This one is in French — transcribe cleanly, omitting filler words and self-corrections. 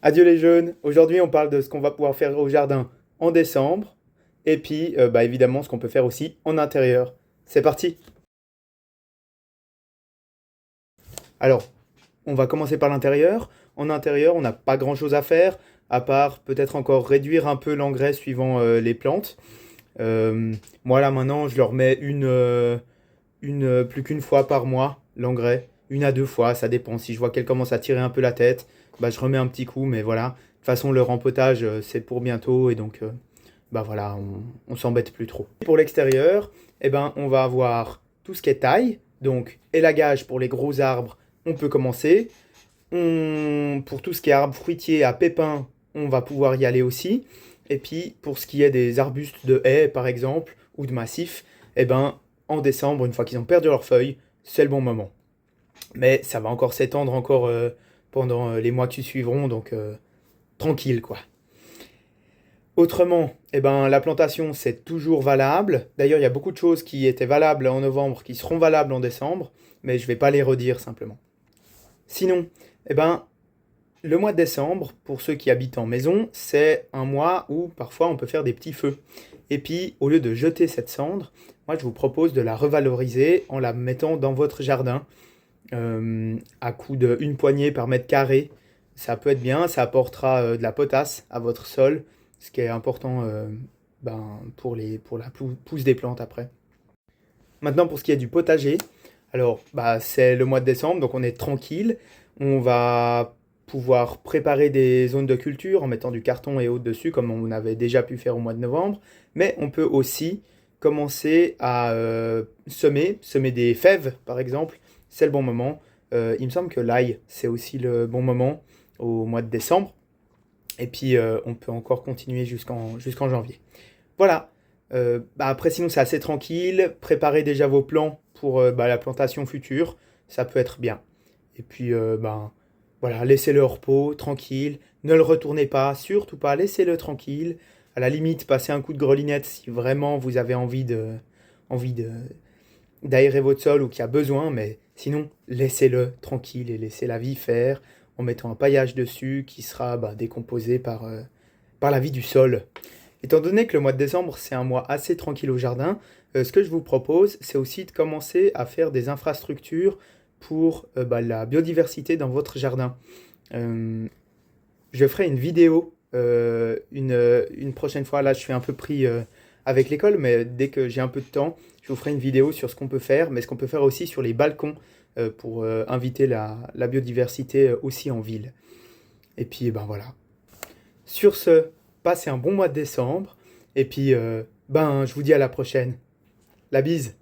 Adieu les jeunes, aujourd'hui on parle de ce qu'on va pouvoir faire au jardin en décembre et puis évidemment ce qu'on peut faire aussi en intérieur. C'est parti. Alors, on va commencer par l'intérieur. En intérieur, on n'a pas grand-chose à faire à part peut-être encore réduire un peu l'engrais suivant les plantes. Euh, Moi là maintenant, je leur mets plus qu'une fois par mois l'engrais, une à deux fois, ça dépend. Si je vois qu'elle commence à tirer un peu la tête, bah, je remets un petit coup, mais voilà. De toute façon, le rempotage, c'est pour bientôt et donc bah voilà, on s'embête plus trop. Pour l'extérieur, eh ben, on va avoir tout ce qui est taille, donc élagage pour les gros arbres, on peut commencer. Pour tout ce qui est arbres fruitiers à pépins, on va pouvoir y aller aussi. Et puis pour ce qui est des arbustes de haies par exemple, ou de massifs, eh ben, en décembre, une fois qu'ils ont perdu leurs feuilles, c'est le bon moment. Mais ça va encore s'étendre encore pendant les mois qui suivront, donc tranquille quoi. Autrement, eh ben, la plantation, c'est toujours valable. D'ailleurs, il y a beaucoup de choses qui étaient valables en novembre qui seront valables en décembre, mais je ne vais pas les redire simplement. Sinon, eh ben, le mois de décembre, pour ceux qui habitent en maison, c'est un mois où parfois on peut faire des petits feux. Et puis, au lieu de jeter cette cendre, moi je vous propose de la revaloriser en la mettant dans votre jardin, à coût d'une poignée par mètre carré. Ça peut être bien, ça apportera de la potasse à votre sol, ce qui est important pour la pousse des plantes après. Maintenant, pour ce qui est du potager, alors bah, c'est le mois de décembre, donc on est tranquille. On va pouvoir préparer des zones de culture en mettant du carton et autres dessus, comme on avait déjà pu faire au mois de novembre. Mais on peut aussi commencer à semer des fèves, par exemple. C'est le bon moment. Il me semble que l'ail, c'est aussi le bon moment au mois de décembre. Et puis, on peut encore continuer jusqu'en janvier. Voilà. Après, sinon, c'est assez tranquille. Préparez déjà vos plans pour la plantation future. Ça peut être bien. Et puis, voilà, laissez-le au repos, tranquille. Ne le retournez pas, surtout pas. Laissez-le tranquille. À la limite, passez un coup de grelinette si vraiment vous avez envie d'aérer votre sol ou qu'il y a besoin. Mais sinon, laissez-le tranquille et laissez la vie faire en mettant un paillage dessus qui sera décomposé par la vie du sol. Étant donné que le mois de décembre, c'est un mois assez tranquille au jardin, ce que je vous propose, c'est aussi de commencer à faire des infrastructures pour la biodiversité dans votre jardin. Euh, je ferai une vidéo une prochaine fois. Là, je suis un peu pris avec l'école, mais dès que j'ai un peu de temps, je vous ferai une vidéo sur ce qu'on peut faire, mais ce qu'on peut faire aussi sur les balcons pour inviter la biodiversité aussi en ville. Et puis, ben voilà. Sur ce, passez un bon mois de décembre. Et puis, je vous dis à la prochaine. La bise.